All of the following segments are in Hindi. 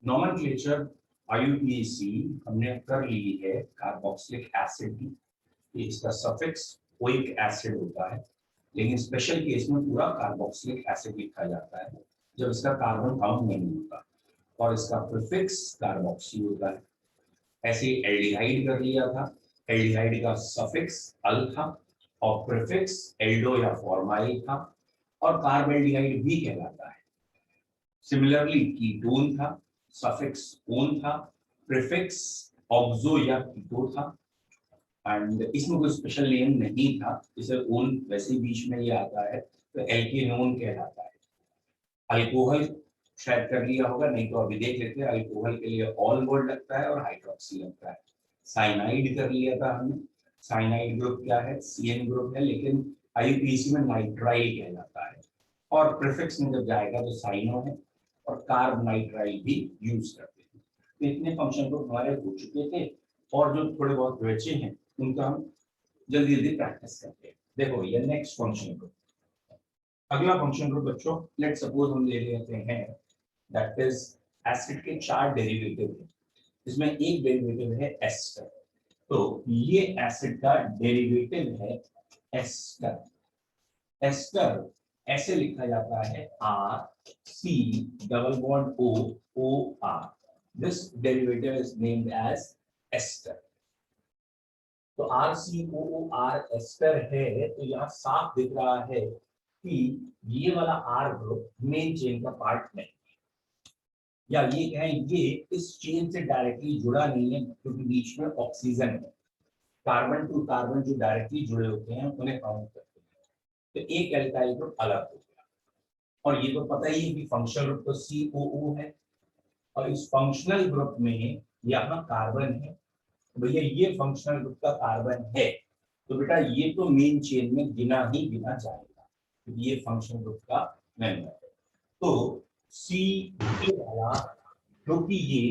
नॉमेनक्लेचर आईयूपीएसी हमने कर ली है कार्बोक्सिलिक एसिड की। इसका सफिक्स ओइक एसिड होता है, लेकिन स्पेशल केस में पूरा कार्बोक्सिलिक एसिड लिखा जाता है जब इसका कार्बन काउंट नहीं होता, और इसका प्रीफिक्स कार्बोक्सी होता है। ऐसे एल्डिहाइड कर लिया था, एल्डिहाइड का सफिक्स अल था और प्रीफिक्स एल्डो या फॉर्माइल था, और कार्बेल्डिहाइड भी कहलाता है। सिमिलरली कीटोन था, सफिक्स ओन था, प्रीफिक्स ऑक्सो या कीटो था, एंड इसमें कोई स्पेशल नेम नहीं था, इसे ओन वैसे बीच में ही आता है, तो एल्केनोन कहलाता है। अल्कोहल शायद कर लिया होगा, नहीं तो अभी देख लेते हैं। अल्कोहल के लिए ऑल वर्ड लगता है और हाइड्रोक्सी लगता है। साइनाइड कर लिया था हमने। साइनाइड ग्रुप क्या है? सीएन ग्रुप है, लेकिन आईयूपीएसी में नाइट्राइल कहलाता है, और प्रीफिक्स में जब जाएगा तो साइनो है, और कार्ब नाइट्राइल भी यूज करते हैं। तो इतने फंक्शन ग्रुप हमारे हो चुके थे, और जो थोड़े बहुत बचे हैं उनका हम जल्दी जल्दी प्रैक्टिस करते हैं। देखो ये नेक्स्ट फंक्शन ग्रुप, अगला फंक्शन ग्रुप बच्चों, लेट सपोज हम ले लेते हैं दैट इज एसिड के 4 डेरिवेटिव है, इसमें एक डेरिवेटिव है एस्टर। तो ये एसिड का डेरिवेटिव है एस्टर। एस्टर ऐसे लिखा जाता है R C double bond O O R. This derivative is named as ester. तो R C O O R ester है, तो यहाँ साफ दिख रहा है कि ये वाला आर ग्रुप मेन चेन का पार्ट नहीं, या ये कहें ये इस चेन से डायरेक्टली जुड़ा नहीं है, क्योंकि बीच में ऑक्सीजन है। कार्बन टू कार्बन जो डायरेक्टली जुड़े होते हैं उन्हें काउंट करते हैं, तो एक एल्काइल ग्रुप अलग हो गया। और ये तो पता ही है कि फंक्शनल ग्रुप तो COO है, और इस फंक्शनल ग्रुप में यहाँ कार्बन है। तो भैया ये फंक्शनल ग्रुप का कार्बन है, तो बेटा ये तो मेन चेन में गिना ही गिना जाएगा, क्योंकि ये फंक्शनल ग्रुप का मेंबर है। तो सी वाला, क्योंकि ये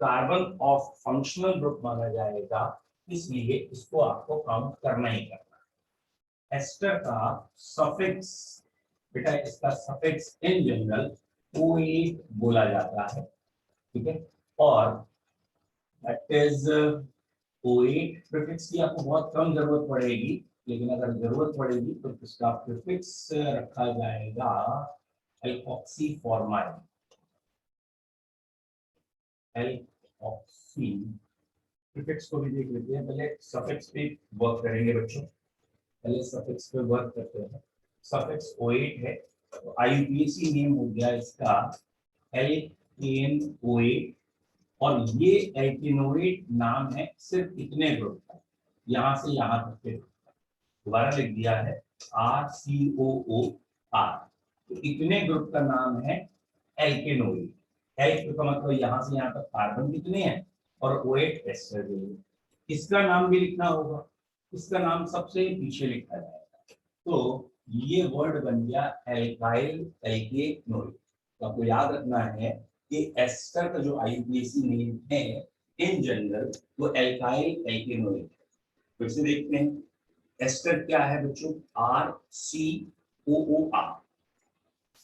कार्बन ऑफ फंक्शनल ग्रुप माना जाएगा, इसलिए इसको आपको काउंट करना ही करना है। एस्टर का सफिक्स, बेटा इसका सफिक्स इन जनरल OA बोला जाता है, ठीक है, और दैट इज OA। प्रीफिक्स की आपको बहुत कम जरूरत पड़ेगी, लेकिन अगर जरूरत पड़ेगी तो इसका प्रीफिक्स रखा जाएगा एल्कोक्सी फॉर्माइल। एल्कोक्सी प्रीफिक्स को भी देख लेते हैं, पहले सफिक्स पे वर्क करेंगे बच्चों। पहले सफिक्स पे वर्क करते हैं। सफिक्स O8 है, तो आईयूपीएसी नेम हो गया इसका एल्केनोएट, और ये एल्केनोएट नाम है सिर्फ इतने ग्रुप का, यहाँ से यहाँ तक के। दोबारा लिख दिया है RCOOR, तो इतने ग्रुप का नाम है एल्केनोएट। एल्क का मतलब यहाँ से यहाँ तक कार्बन कितने हैं, और OH एस्टर है। इसका नाम भी लिखना होगा, इसका नाम सबसे पीछे लिखा जाएगा। तो ये वर्ड बन गया एल्काइल एल्केनोएट। तो आपको याद रखना है कि एस्टर का जो आईयूपीएसी नेम है इन जनरल वो एल्काइल एल्केनोएट है। फिर से देखते हैं, एस्टर क्या है बच्चों? RCOOR।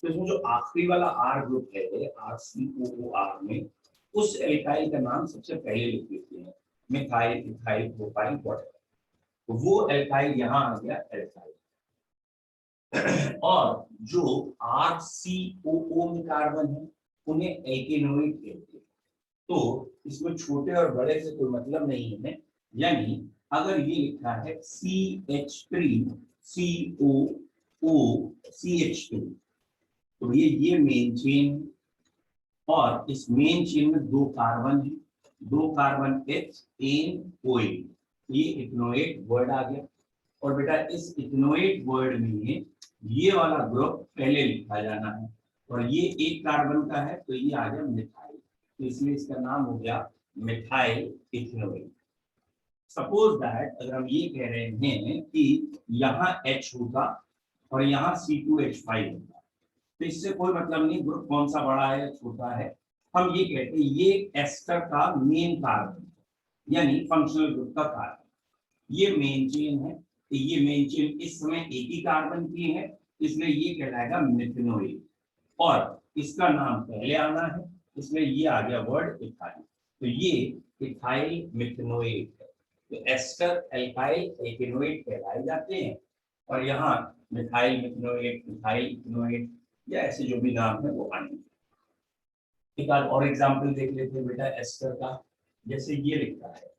तो इसमें जो आखिरी वाला आर ग्रुप है RCOOR में, उस एल्काइल का नाम सबसे पहले लिख देते हैं, मिथाइल, इथाइल, प्रोपाइल, व्हाटएवर। तो वो एल्काइल यहाँ आ गया एल्काइल। और जो RCOO में कार्बन है उन्हें एल्केनोइड कहते हैं। तो इसमें छोटे और बड़े से कोई मतलब नहीं है, यानी अगर ये लिखा है CH3COOCH2, तो ये मेन चेन, और इस मेन चेन में 2 कार्बन है, 2 कार्बन HNO8, ये इथनोएट वर्ड आ गया। और बेटा इस इथनोएट वर्ड में ये वाला ग्रुप पहले लिखा जाना है, और ये एक कार्बन का है, तो ये आ गया मिथाइल, तो इसलिए इसका नाम हो गया मिथाइल इथनोएट। सपोज दैट अगर हम ये कह रहे हैं कि यहाँ H होगा और यहाँ C2H5 होगा, तो इससे कोई मतलब नहीं ग्रुप कौन सा बड़ा है या छोटा है। हम ये कहते हैं ये एस्टर का मेन कार्बन, यानी फंक्शनल ग्रुप का कार्बन, ये मेन चेन है। तो ये मेन चेन इस समय एक ही कार्बन की है, इसलिए ये कहलाएगा मिथेनोएट, और इसका नाम पहले आना है, इसमें ये आ गया वर्ड इथाइल। तो ये इथाइल मिथेनोएट है। तो एस्टर एल्काइल एल्केनोएट कहलाए जाते हैं, और यहाँ मिथाइल मिथेनोएट, मिथाइल इथेनोएट या ऐसे जो भी नाम है वो आएंगे। एक आध और एग्जांपल देख लेते हैं बेटा एस्टर का। जैसे ये लिखा है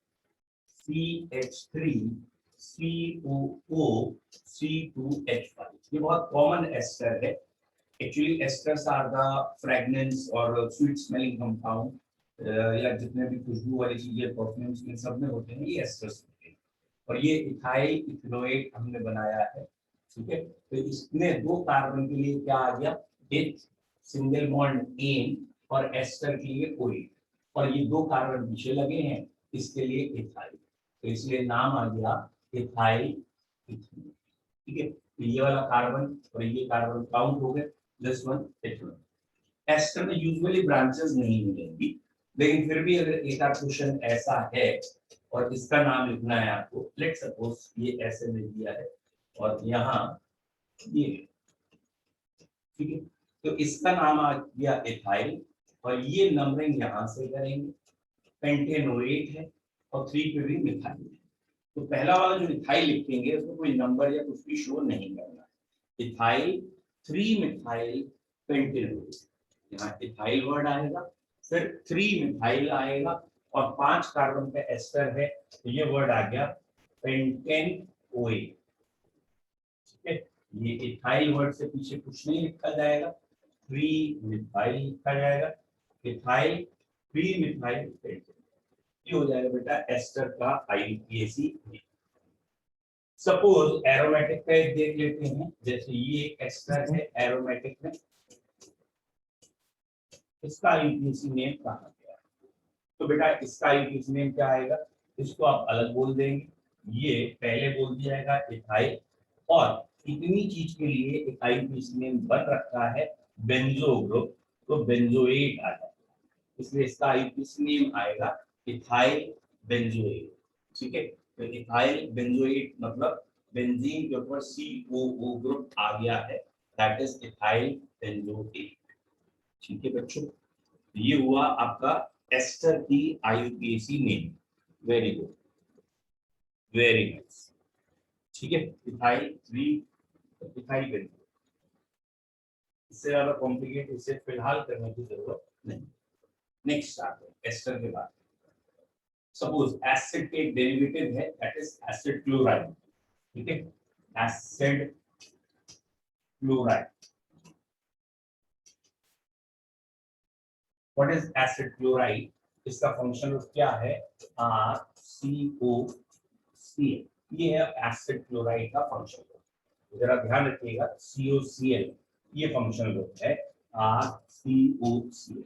CH3COO C2H5, ये बहुत कॉमन एस्टर है। Actually esters are the fragrance और स्वीट स्मेलिंग कंपाउंड, या जितने भी खुशबू वाली चीजें परफ्यूम्स में सब में होते हैं, ये एस्टर्स होते हैं। और ये इथाइल इथेनोएट हमने बनाया है, ठीक है। तो इसमें दो कार्बन के लिए क्या आ गया, एक सिंगल बॉन्ड एन, और एस्टर के लिए कोई, और ये दो कार्बन पीछे लगे हैं, इसके लिए इथाइल, तो इसलिए नाम आ गया इथाइल इथेनॉल, ठीक है। तो ये वाला कार्बन और ये कार्बन काउंट हो गए, दिस वन इथेनॉल। एस्टर में यूजुअली ब्रांचेस नहीं मिलेंगी, लेकिन फिर भी अगर एक आध क्वेश्चन ऐसा है और इसका नाम लिखना है आपको, लेट सपोज ये ऐसे दे दिया है और यहाँ ये, ठीक है, तो इसका नाम आ गया इथाइल, और ये नंबरिंग यहाँ से करेंगे, पेंटेनोएट है और 3 पे भी मिथाइल है। तो पहला वाला जो इथाइल लिखेंगे उसमें कोई नंबर या कुछ भी शो नहीं करना है। इथाइल 3 मिथाइल पेंटेनोएट, यहाँ इथाइल वर्ड आएगा, फिर 3 मिथाइल आएगा, और 5 कार्बन का एस्टर है, तो ये वर्ड आ गया पेंटेनोएट, ठीक है। ये इथाइल वर्ड से पीछे कुछ नहीं लिखा जाएगा, 3 मिथाइल लिखा जाएगा, इथाइल 3 मिथाइल पेंटेनोएट, ये हो जाएगा बेटा एस्टर का आईयूपीएसी। सपोज एरोमेटिक का एक देख लेते हैं, जैसे ये एक एस्टर है एरोमेटिक में, इसका आईयूपीएसी नेम कहा गया है, तो बेटा इसका आईयूपीएसी नेम क्या आएगा, इसको आप अलग बोल देंगे, ये पहले बोल दिया जाएगा इथाइल, और इतनी चीज के लिए एक आईयूपीएसी नेम बन रखा है बेंजो ग्रुप, तो बेंजोएट आ जाएगा, इसलिए इसका आईयूपीएसी नेम आएगा इथाइल बेंजोएट, ठीक है। तो इथाइल बेंजोएट मतलब बेंजीन के ऊपर COO ग्रुप आ गया है, दैट इज इथाइल बेंजोएट, ठीक है बच्चों। ये हुआ आपका एस्टर की IUPAC name, very good, very nice, ठीक है। इथाइल 3 इथाइल बेंजोएट, इससे ज्यादा कॉम्प्लिकेट इसे फिलहाल करने की जरूरत नहीं। नेक्स्ट आते हैं एस्टर के बाद। सपोज एसिड के डेरिवेटिव है, दैट इज एसिड क्लोराइड, ठीक है, acid chloride. What is acid chloride, इसका फंक्शन क्या है, RCOCl, ये है एसिड क्लोराइड का फंक्शन। जरा ध्यान रखिएगा, COCl ये फंक्शनल ग्रुप है, RCOCl।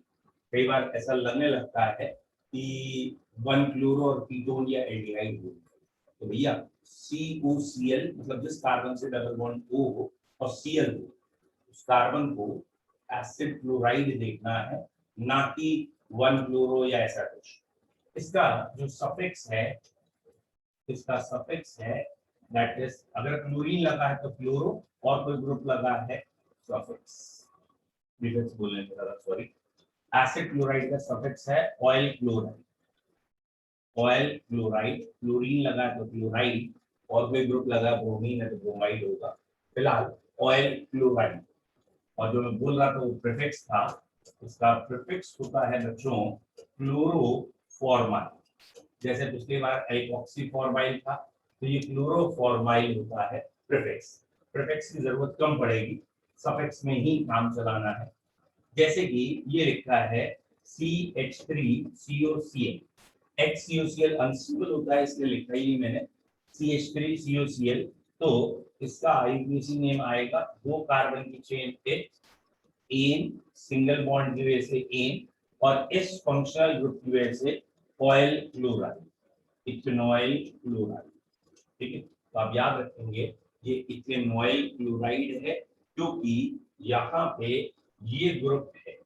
कई बार ऐसा लगने लगता है कि 1 क्लोरो और कीटोन या एल्डिहाइड हो, तो भैया COCl मतलब जिस कार्बन से डबल बॉन्ड O हो और Cl हो, उस कार्बन को एसिड क्लोराइड देखना है, ना कि 1 क्लोरो या ऐसा कुछ। इसका जो सफिक्स है, इसका सफिक्स है दैट इज, अगर क्लोरीन लगा है तो क्लोरो, और कोई ग्रुप लगा है सफिक्स, डिफेक्स बोलने के बाद सॉरी, एसिड क्लोराइड का सफिक्स है oil chloride, oil chloride, chlorine लगा तो क्लोराइड, और कोई ग्रुप लगा ब्रोमीन है तो ब्रोमाइड होगा, फिलहाल ऑयल क्लोराइड। और जो मैं बोल रहा था वो प्रीफिक्स था, इसका प्रीफिक्स होता है बच्चों क्लोरोफॉर्माइल, जैसे पिछली बार एल्कोक्सी फॉर्माइल था, तो ये क्लोरोफॉर्माइल होता है प्रीफिक्स। प्रीफिक्स की जरूरत कम पड़ेगी, सफिक्स में ही काम चलाना है। जैसे कि ये लिखा है CH3COCl, HCOCl अनस्टेबल होता है इसलिए लिखा ही नहीं मैंने, CH3COCl, तो इसका आईयूपीएसी नेम आएगा, दो कार्बन की चेन पे एन, सिंगल बॉन्ड की वजह से एन, और इस फंक्शनल ग्रुप की वजह से ऑयल क्लोराइड, इथेनॉइल क्लोराइड, ठीक है। तो आप याद रखेंगे ये इथेनॉइल क्लोराइड है, क्योंकि यहाँ पे ये ग्रुप है,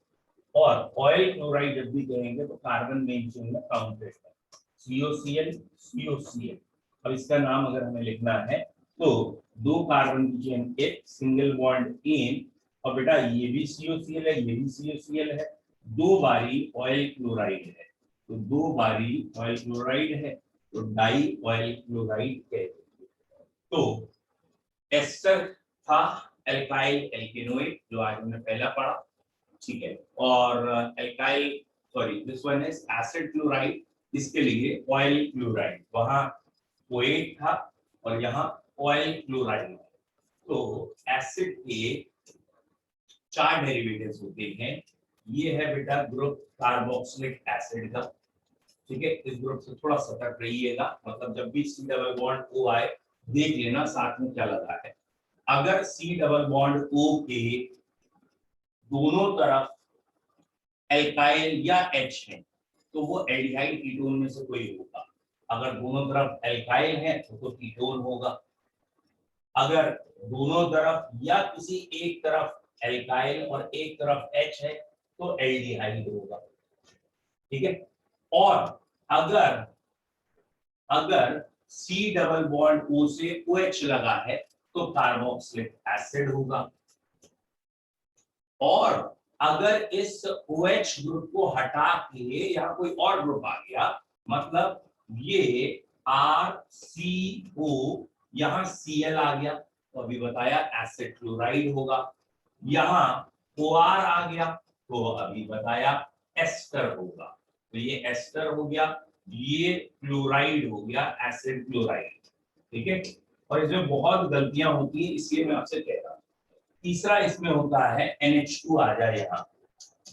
और ऑयल क्लोराइड जब भी कहेंगे तो कार्बन मेन चेन में काउंट करता है, COCl COCl। अब इसका नाम अगर हमें लिखना है तो दो कार्बन की चेन एक, सिंगल बॉन्ड एन, और बेटा ये भी COCl है, ये भी COCl है, दो बारी ऑयल क्लोराइड है, तो दो बारी ऑयल क्लोराइड है, तो डाई ऑयल क्लोराइड कहते हैं। तो एस्टर था एल्काइल एल्केनोइड, जो आज हमने पहला पढ़ा, ठीक है। और alkyl, sorry, this one is acid chloride, इसके लिए ऑयल क्लोराइड, वहां ओएट था और यहाँ ऑयल क्लोराइड। तो एसिड के चार डेरिवेटिव्स होते हैं। ये है बेटा ग्रुप कार्बोक्सिलिक एसिड का, ठीक है। इस ग्रुप से थोड़ा सतर्क रहिएगा, मतलब जब भी सी डबल बॉन्ड ओ आए देख लेना साथ में क्या लगा है। अगर सी डबल बॉन्ड ओ के दोनों तरफ एल्काइल या एच है तो वो एल्डिहाइड कीटोन में से कोई होगा। अगर दोनों तरफ एल्काइल है तो कीटोन होगा। अगर दोनों तरफ या किसी एक तरफ एल्काइल और एक तरफ एच है तो एल्डिहाइड होगा, ठीक है। और अगर अगर सी डबल बॉन्ड ओ से OH लगा है तो कार्बोक्सिलिक एसिड होगा। और अगर इस OH ग्रुप को हटा के यहाँ कोई और ग्रुप आ गया, मतलब ये RCO यहाँ Cl आ गया, तो अभी बताया एसिड क्लोराइड होगा। यहाँ OR आ गया तो अभी बताया एस्टर होगा। तो ये एस्टर हो गया, ये क्लोराइड हो गया, एसिड क्लोराइड, ठीक है। और इसमें बहुत गलतियां होती है, इसलिए मैं आपसे कह रहा हूं। तीसरा इसमें होता है NH2 आ जाए यहाँ,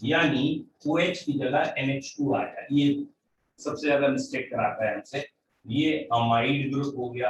यानी OH की जगह NH2 आ जाए, ये सबसे ज्यादा मिस्टेक कराता है हमसे। ये अमाइड ग्रुप हो गया,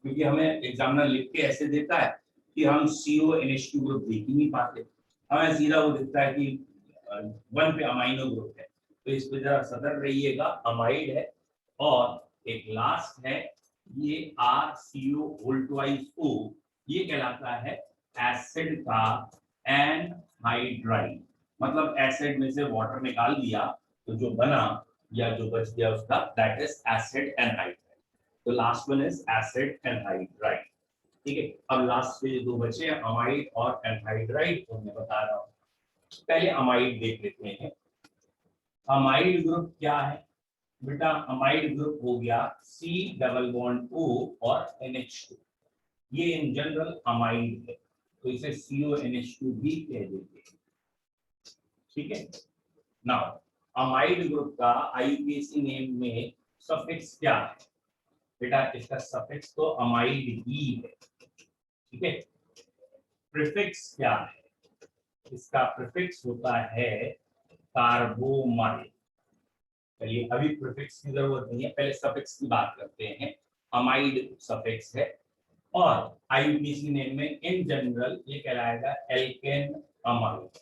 क्योंकि हमें एग्जामिनर लिख के ऐसे देता है कि हम CONH2 ग्रुप देख ही नहीं पाते, हमें सीधा वो दिखता है कि वन पे अमाइनो ग्रुप है। तो इस पर जरा सतर्क रहिएगा, अमाइड है। और एक लास्ट है ये RCO होल ट्वाइस O, ये कहलाता है एसिड का एनहाइड्राइड, मतलब एसिड में से वाटर निकाल दिया तो जो बना या जो बच गया उसका दैट इज एसिड एनहाइड्राइड। तो last one is acid anhydride, ठीक है। अब लास्ट पे दो बचे हैं, अमाइड और एनहाइड्राइड, तो मैं बता रहा हूँ। पहले अमाइड देख लेते हैं। अमाइड ग्रुप क्या है बेटा? अमाइड ग्रुप हो गया C डबल बॉन्ड O और NH2, ये इन जनरल अमाइड है, तो इसे CONH2 भी कह देते हैं, ठीक है। नाउ अमाइड ग्रुप का IUPAC नेम में सफिक्स क्या है बेटा? इसका सफिक्स तो अमाइड ही है, ठीक है। प्रीफिक्स क्या है? इसका प्रीफिक्स होता है कार्बोमाइल। चलिए अभी प्रीफिक्स की जरूरत नहीं है, पहले सफिक्स की बात करते हैं। अमाइड सफिक्स है और IUPAC नेम में इन जनरल ये कहलाएगा एल्केन अमाइड,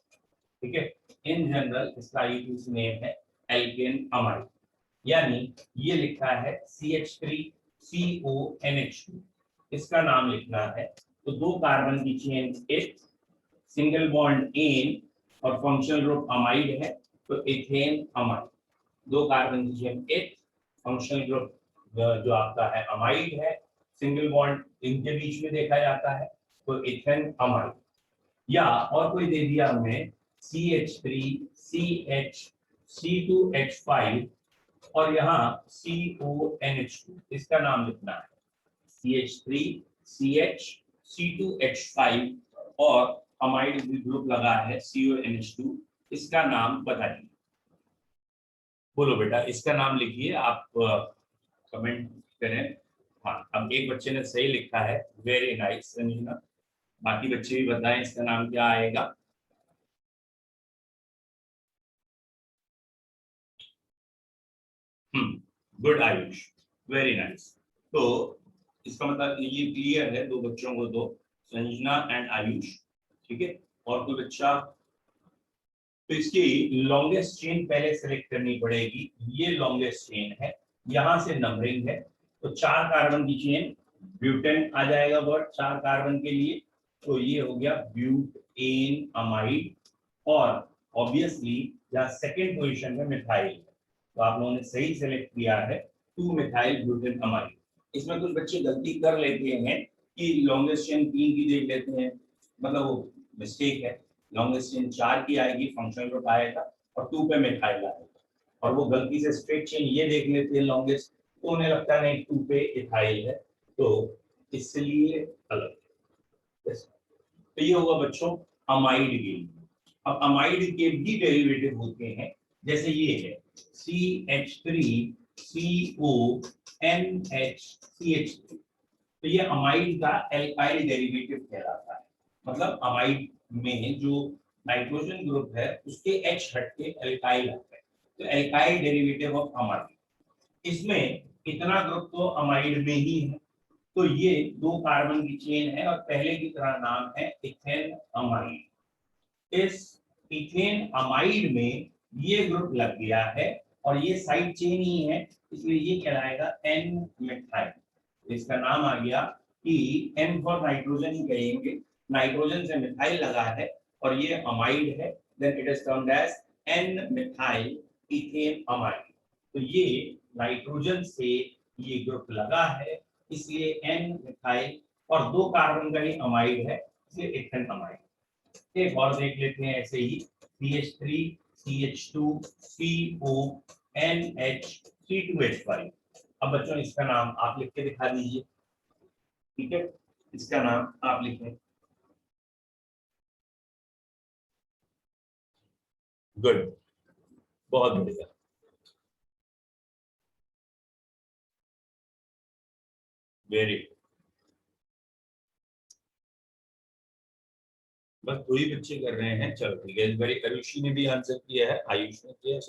ठीक है। इन जनरल इसका IUPAC नेम है एल्केन अमाइड, यानी ये लिखा है CH3CONH2, इसका नाम लिखना है। तो दो कार्बन की चेन एक सिंगल बॉन्ड एन और फंक्शनल ग्रुप अमाइड है, तो एथेन अमाइड। दो कार्बन की चेन एक, फंक्शनल ग्रुप जो आपका है अमाइड है, सिंगल बॉन्ड इनके बीच में देखा जाता है, तो एथेन अमाइड। या और कोई दे दिया हमें CH3CH2H5 और यहाँ CONH2, इसका नाम लिखना है CH3CH2H5 और अमाइड ग्रुप लगा है CONH2, इसका नाम बताइए। बोलो बेटा, इसका नाम लिखिए आप, कमेंट करें। हाँ, अब एक बच्चे ने सही लिखा है, वेरी नाइस संजना, बाकी बच्चे भी बताएं इसका नाम क्या आएगा। Good Ayush, very nice. तो इसका मतलब ये क्लियर है, दो बच्चों को दो, संजना एंड आयुष, ठीक है। और कोई बच्चा? तो इसकी लॉन्गेस्ट चेन पहले सेलेक्ट करनी पड़ेगी, ये लॉन्गेस्ट चेन है, यहां से नंबरिंग है। तो 4 कार्बन की चेन, ब्यूटेन आ जाएगा वर्ड 4 कार्बन के लिए, तो ये हो गया ब्यूटेन अमाइड। और ऑब्वियसली यहाँ सेकेंड पोजीशन में मिथाइल है, तो आप लोगों ने सही सेलेक्ट किया है 2 मिथाइल ब्यूटेन अमाइड। इसमें कुछ बच्चे गलती कर लेते हैं कि लॉन्गेस्ट चेन 3 की देख लेते हैं, मतलब वो मिस्टेक है। लॉन्गेस्ट चेन 4 की आएगी, फंक्शनल ग्रुप आएगा, और 2 पे मिथाइल आएगा, और वो गलती से स्ट्रेट चेन ये देख लेते हैं लॉन्गेस्ट, तो उन्हें लगता नहीं 2 पे इथाइल है, तो इसलिए अलग है। तो ये हुआ बच्चों अमाइड के। अब अमाइड के भी डेरिवेटिव होते हैं, जैसे ये है CH3CONH3, तो ये अमाइड का एल्काइल डेरिवेटिव कहलाता है। मतलब अमाइड में जो नाइट्रोजन ग्रुप है उसके H हट के एल्काइल आता है, तो एल्काइल डेरिवेटिव ऑफ अमाइड। इसमें इतना ग्रुप तो अमाइड में ही है, तो ये 2 कार्बन की चेन है और पहले की तरह नाम है इथेन अमाइड। इस इथेन अमाइड में ये ग्रुप लग गया है और ये साइड चेन ही है, इसलिए ये कहलाएगा एन मिथाइल। इसका नाम आ गया कि एन फॉर नाइट्रोजन ही कहेंगे, नाइट्रोजन से मिथाइल लगा है और ये अमाइड है, then it is termed as N methyl ethane amide. तो ये नाइट्रोजन से ये ग्रुप लगा है, इसलिए एन मिथाइल, और 2 कार्बन का ही अमाइड है, इसलिए इथेन अमाइड। एक और देख लेते हैं ऐसे ही CH3 CH2 CO NH C2H5। अब बच्चों इसका नाम आप लिख के दिखा दीजिए, ठीक है, इसका नाम आप लिखें। गुड, बहुत बढ़िया। वेरी गुड, बस 2 ही बच्चे कर रहे हैं, चलो ठीक है। वेरी, आयुषी ने भी आंसर किया है, आयुष ने किया है।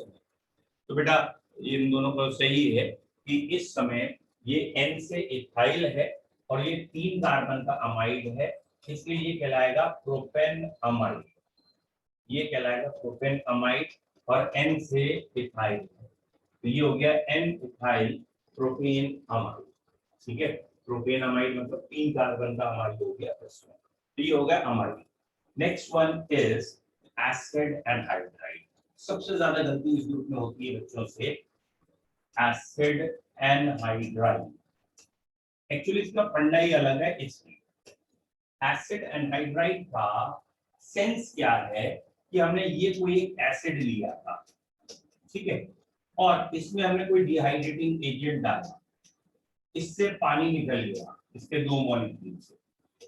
तो बेटा ये इन दोनों को सही है कि इस समय ये N से इथाइल है और ये 3 कार्बन का अमाइड है, इसलिए ये कहलाएगा प्रोपेन अमाइड। ये कहलाएगा प्रोपेन अमाइड और N से इथाइल है, तो ये हो गया N इथाइल प्रोपेन अमाइड। ठीक है, प्रोपेन अमाइड मतलब 3 कार्बन का अमाइड हो गया इसमें, तो ये हो गया amide. Next one is acid anhydride. सबसे ज्यादा गलती इस ग्रुप में होती है बच्चों से, एसिड एनहाइड्राइड। एक्चुअली इसका फंडा ही अलग है। इसलिए एसिड एनहाइड्राइड का सेंस क्या है कि हमने ये कोई एक एसिड लिया था, ठीक है, और इसमें हमने कोई डिहाइड्रेटिंग एजेंट डाला, इससे पानी निकल गया इसके 2 मॉलिक्यूल से,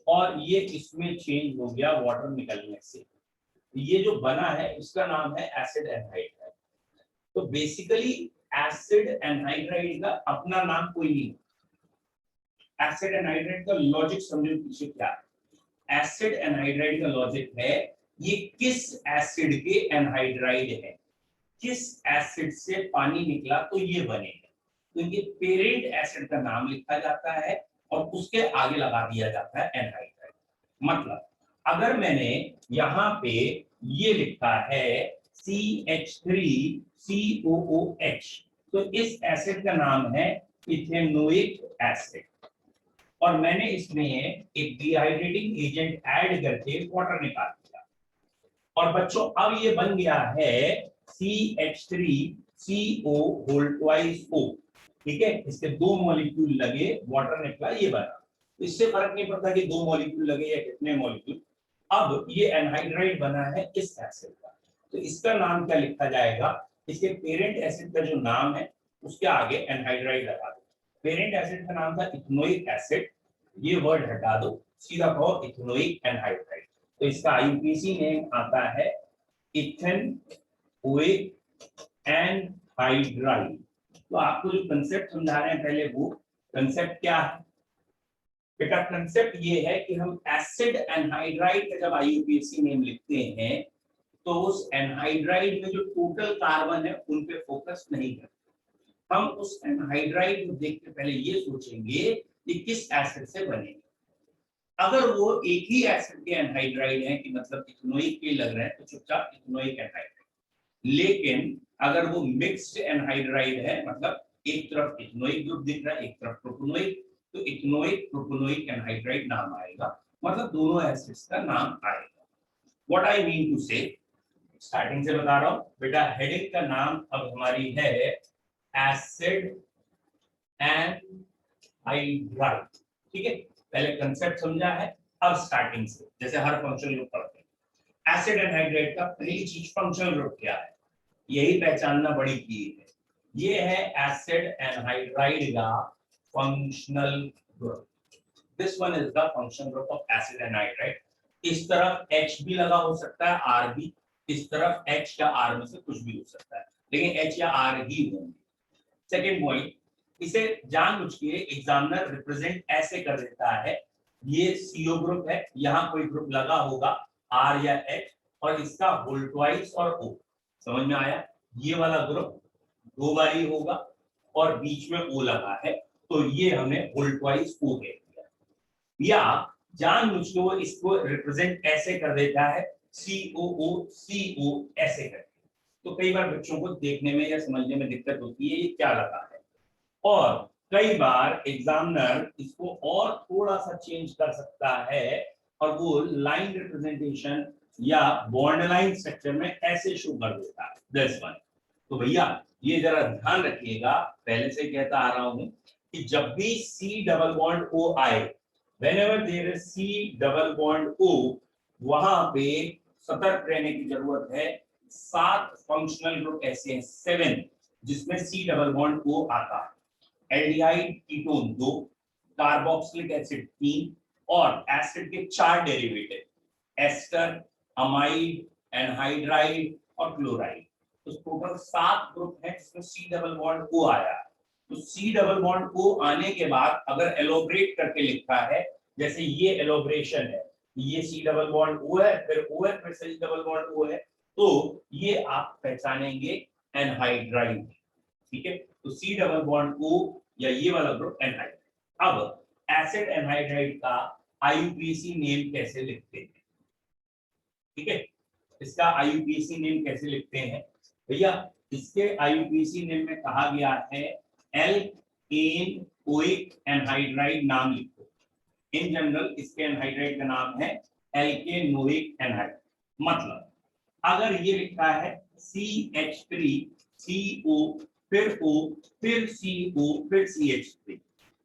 और ये इसमें चेंज हो गया वाटर निकलने से। ये जो बना है इसका नाम है एसिड एनहाइड्राइड। तो बेसिकली एसिड एनहाइड्राइड का अपना नाम कोई नहीं। एसिड एनहाइड्राइड का लॉजिक समझो पीछे क्या है। एसिड एनहाइड्राइड का लॉजिक है ये किस एसिड के एनहाइड्राइड है, किस एसिड से पानी निकला तो ये बनेगा। तो ये पेरेंट एसिड का नाम लिखा जाता है और उसके आगे लगा दिया जाता है एनहाइड्राइड। मतलब अगर मैंने यहाँ पे ये लिखा है CH3COOH, तो इस एसिड का नाम है इथेनोइक एसिड, और मैंने इसमें एक डिहाइड्रेटिंग एजेंट ऐड करके वाटर निकाल दिया, और बच्चों अब ये बन गया है CH3CO होल ट्वाइस O। ठीक है, इसके 2 मॉलिक्यूल लगे, वाटर निकला, ये बना। इससे फर्क नहीं पड़ता कि 2 मॉलिक्यूल लगे या कितने मॉलिक्यूल। अब ये एनहाइड्राइड बना है इस एसिड का, तो इसका नाम क्या लिखा जाएगा, इसके पेरेंट एसिड का जो नाम है उसके आगे एनहाइड्राइड लगा दो। पेरेंट एसिड का नाम था इथेनोइक एसिड, ये वर्ड हटा दो, सीधा कहो इथेनोइक एनहाइड्राइड। तो इसका आईयूपीएसी नेम आता है इथेनोइक एनहाइड्राइड। तो आपको जो कंसेप्ट समझा रहे हैं पहले, वो कंसेप्ट क्या है बेटा? कंसेप्ट ये है कि हम एसिड एनहाइड्राइड का जब आईयूपीएसी नेम लिखते हैं तो उस एनहाइड्राइड में जो टोटल कार्बन है उन पे फोकस नहीं करते। हम उस एनहाइड्राइड को देखते पहले ये सोचेंगे कि किस एसिड से बनेगा। अगर वो एक ही एसिड के एनहाइड्राइड है कि मतलब इथेनोइक के लग रहे हैं तो चुपचाप इथेनोइक एनहाइड्राइड। लेकिन अगर वो मिक्स्ड एनहाइड्राइड है, मतलब एक तरफ इथेनोइक ग्रुप दिख रहा है एक तरफ प्रोपेनोइक, तो इथेनोइक प्रोपेनोइक एनहाइड्राइड नाम आएगा, मतलब दोनों एसिड्स का नाम आएगा। व्हाट आई मीन टू से, स्टार्टिंग से बता रहा हूं बेटा, हेडिंग का नाम अब हमारी है एसिड एनहाइड्राइड। ठीक है, पहले कंसेप्ट समझा है, अब स्टार्टिंग से जैसे हर फंक्शनल ग्रुप पढ़ते हैं। एसिड एनहाइड्राइड का पहली चीज फंक्शनल ग्रुप क्या है? यही पहचानना बड़ी की है। ये है एसिड एनहाइड्राइड का functional group. This one is the functional group of acid anhydride. इस तरफ H भी लगा हो सकता है, R भी, इस तरफ H या R में से कुछ भी हो सकता है, लेकिन H या R ही होंगे। सेकेंड पॉइंट, इसे जानबूझ के एग्जामिनर रिप्रेजेंट ऐसे कर देता है, ये CO ग्रुप है, यहाँ कोई ग्रुप लगा होगा R या H, और इसका होल ट्वाइस और O। समझ में आया? ये वाला ग्रुप दो बार ही होगा और बीच में O लगा है, तो ये हमने होल ट्वाइस O कह दिया। या जानबूझ के वो इसको रिप्रेजेंट ऐसे कर देता है, COO ऐसे करके। तो कई बार बच्चों को देखने में या समझने में दिक्कत होती है ये क्या लगा है, और कई बार एग्जामिनर इसको और थोड़ा सा चेंज कर सकता है और वो लाइन रिप्रेजेंटेशन या बॉन्ड लाइन स्ट्रक्चर में ऐसे शो कर देता है, दिस वन। तो भैया ये जरा ध्यान रखिएगा, पहले से कहता आ रहा हूं कि जब भी C डबल बॉन्ड O आए, whenever there is C double bond O, वहां पे सतर्क रहने की जरूरत है। 7 फंक्शनल ग्रुप ऐसे हैं, 7, जिसमें C डबल बॉन्ड O आता है। एल्डिहाइड कीटोन 2, कार्बोक्सिलिक एसिड 3, और एसिड के 4 डेरिवेटिव, एस्टर, अमाइड, एनहाइड्राइड और क्लोराइड। तो टोटल 7 ग्रुप हैं जिसमें C डबल बॉन्ड O आया। तो C डबल बॉन्ड O आने के बाद अगर एलोब्रेट करके लिखा है, जैसे ये एलोब्रेशन है, ये C डबल बॉन्ड O है, फिर O है, फिर C डबल बॉन्ड O है, तो ये आप पहचानेंगे एनहाइड्राइड। ठीक है, तो C डबल बॉन्ड O या ये वाला ग्रुप एनहाइड्राइड। अब एसिड एनहाइड्राइड का IUPAC नेम कैसे लिखते हैं? ठीक है, इसका IUPAC नेम कैसे लिखते हैं भैया? इसके IUPAC नेम में कहा गया है एल्केन ओइक एनहाइड्राइड नाम लिखो। इन जनरल इसके एनहाइड्राइड का नाम है एल्केनोइक एनहाइड्राइड। मतलब अगर ये लिखा है CH3CO फिर O फिर CO फिर CH3,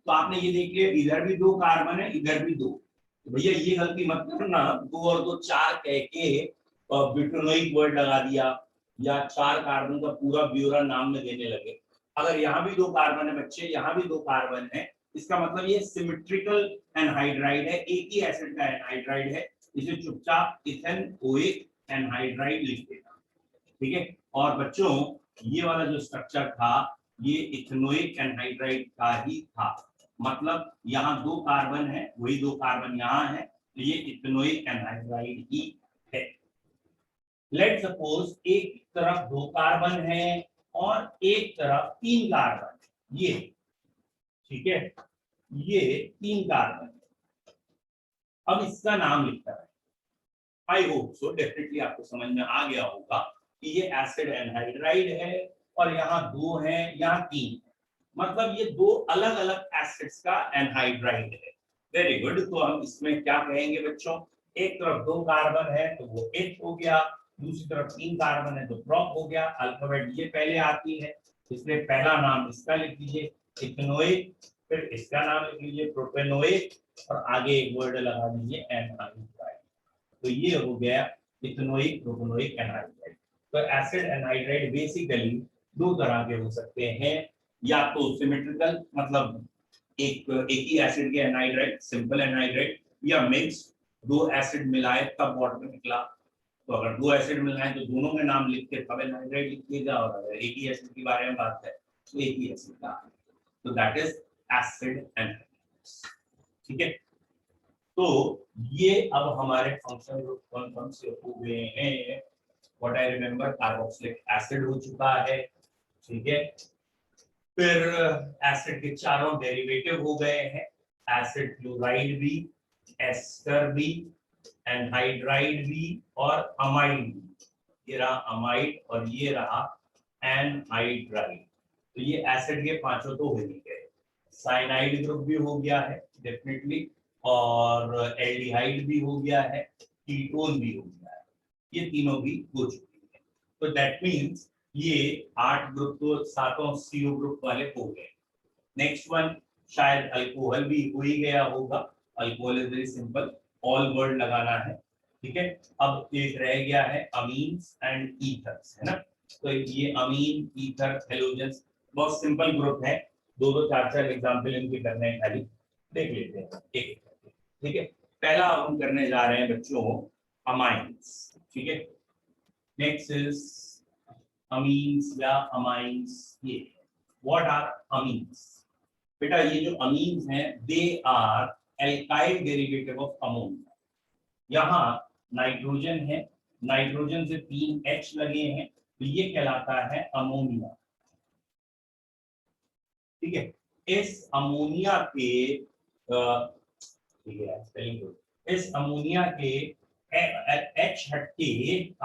तो आपने ये देख लिया इधर भी 2 कार्बन है, इधर भी 2। तो भैया ये गलती मत करना, 2 और 2 4 कह के ब्यूटेनोइक वर्ड लगा दिया, या 4 कार्बन का पूरा ब्यूरा नाम में देने लगे। अगर यहाँ भी 2 कार्बन है बच्चे, यहाँ भी 2 कार्बन है, इसका मतलब ये सिमेट्रिकल एनहाइड्राइड है, एक ही एसिड का एनहाइड्राइड है। इसे चुपचाप इथेनोइक एनहाइड्राइड लिख देना। ठीक है, और बच्चों ये वाला जो स्ट्रक्चर था ये इथेनोइक एनहाइड्राइड का ही था। मतलब यहाँ 2 कार्बन है, वही 2 कार्बन यहाँ है, तो ये इथेनोइक एनहाइड्राइड ही है। लेट सपोज एक तरफ 2 कार्बन है और एक तरफ 3 कार्बन, ये ठीक है, ये 3 कार्बन। अब इसका नाम लिखता है, आई होप सो डेफिनेटली आपको समझ में आ गया होगा कि ये एसिड एनहाइड्राइड है और यहाँ 2 है, यहाँ 3 है, मतलब ये 2 अलग अलग एसिड्स का एनहाइड्राइड है। वेरी गुड, तो हम इसमें क्या कहेंगे बच्चों? एक तरफ 2 कार्बन है तो वो H हो गया, दूसरी तरफ 3 कार्बन है तो प्रोप हो गया। अल्फाबेट ये पहले आती है, इसलिए पहला नाम इसका लिख लीजिए इथेनोइक, फिर इसका नाम लिख लीजिए प्रोपेनोइक, और आगे एक वर्ड लगा दीजिए एनहाइड्राइड। तो ये हो गया इथेनोइक प्रोपेनोइक एनहाइड्राइड। तो एसिड एनहाइड्राइड बेसिकली 2 तरह के हो सकते हैं, या तो सिमेट्रिकल मतलब एक ही एसिड के एनहाइड्राइड, सिंपल एनहाइड्राइड, या मिक्स 2 एसिड मिलाए तब वाटर निकला। तो अगर 2 एसिड मिलाए तो दोनों में नाम लिख के तब एनहाइड्राइड लिख दीजिएगा, और अगर एक ही एसिड के बारे में बात है तो एक ही एसिड का, तो दैट इज एसिड एनहाइड्राइड। ठीक है, तो ये अब हमारे फंक्शनल ग्रुप कौन-कौन से हो गए हैं? What I remember, carboxylic acid हो चुका है, ठीक है, फिर एसिड के चारों डेरिवेटिव हो गए हैं, एसिड क्लोराइड भी, एस्टर भी, एनहाइड्राइड भी और अमाइड भी। ये रहा अमाइड और ये रहा एनहाइड्राइड। तो ये एसिड के 5 तो हो ही गए। साइनाइड ग्रुप भी हो गया है डेफिनेटली, और एल्डिहाइड भी हो गया है, कीटोन भी हो गया है, ये तीनों भी हो चुकी है। तो दैट मींस ये 8 ग्रुप तो 7 CO ग्रुप वाले हो गए। नेक्स्ट वन शायद अल्कोहल भी हो ही गया होगा। Alcohol is very simple, all word लगाना है। ठीक है, अब एक रह गया है अमीन्स एंड ईथर्स, है ना। तो ये अमीन, ईथर, हेलोजन्स बहुत सिंपल ग्रुप है। दो दो चार चार एग्जांपल इनके करने हैं, खाली देख लेते हैं एक एक करके। ठीक है, पहला हम करने जा रहे हैं बच्चों अमाइंस। ठीक है, नेक्स्ट इज अमीन्स या अमाइंस। ये व्हाट आर अमीन्स? बेटा ये जो अमीन्स हैं they are alkyl derivative of ammonia. यहाँ नाइट्रोजन है, नाइट्रोजन से 3 H लगे हैं, तो ये कहलाता है अमोनिया। ठीक है, इस अमोनिया के ठीक है स्पेलिंग, इस अमोनिया के H हट के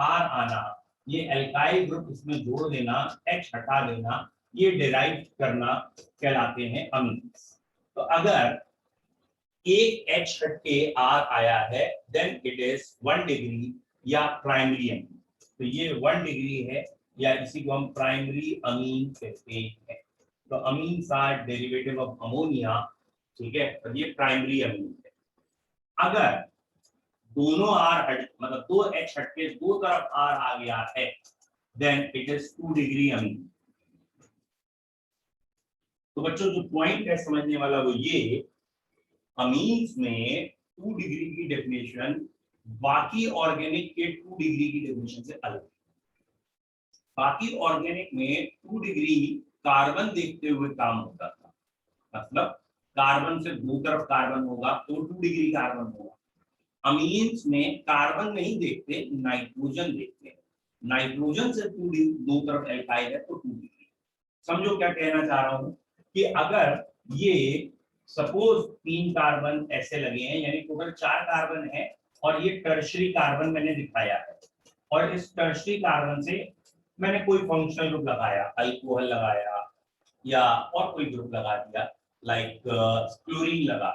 R आना, ये एल्काइल ग्रुप इसमें जोड़ देना, H हटा देना, ये डिराइव करना कहलाते हैं अमीन्स। तो अगर एक H हट के R आया है देन इट इज 1 डिग्री या प्राइमरी अमीन। तो ये 1 डिग्री है या इसी को हम प्राइमरी अमीन कहते हैं। तो amines are derivative of ammonia. ठीक है, और ये प्राइमरी अमीन है। अगर दोनों R हट, मतलब 2 H हट के दो तरफ R आ गया है then it is 2 degree amine. तो बच्चों जो पॉइंट है समझने वाला वो ये, अमीन्स में 2 डिग्री की डेफिनेशन बाकी ऑर्गेनिक के 2 डिग्री की डेफिनेशन से अलग है। बाकी ऑर्गेनिक में 2 डिग्री कार्बन देखते हुए काम होता था, मतलब कार्बन से दो तरफ कार्बन होगा तो 2 डिग्री कार्बन होगा। अमीन्स में कार्बन नहीं देखते, नाइट्रोजन देखते हैं। नाइट्रोजन से दो तरफ एल्काइल है तो 2 डिग्री। समझो क्या कहना चाह रहा हूं कि अगर ये सपोज 3 कार्बन ऐसे लगे हैं, यानी टोटल 4 कार्बन है और ये टर्शरी कार्बन मैंने दिखाया है, और इस टर्शरी कार्बन से मैंने कोई फंक्शनल ग्रुप लगाया, अल्कोहल लगाया या और कोई ग्रुप लगा दिया, लाइक क्लोरीन लगा,